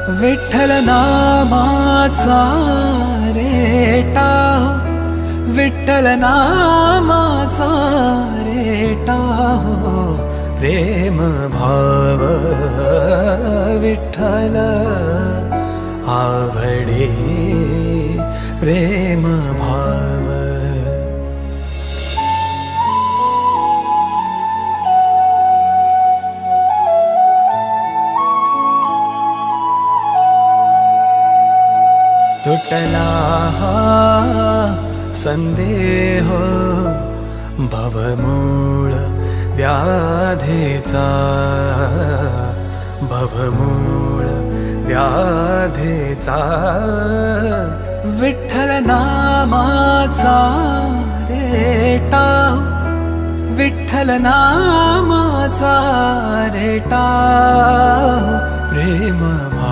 विठ्ठल नामाचा रेटा, विठ्ठल नामाचा रेटा हो, प्रेम भाव विठ्ठल आवडे, प्रेम भाव. तुटला हा संदेह भवमूळ व्याधेचा, भवमूळ व्याधेचा. विठ्ठल नामाचा रेटा, विठ्ठल नामाचा रेटा प्रेम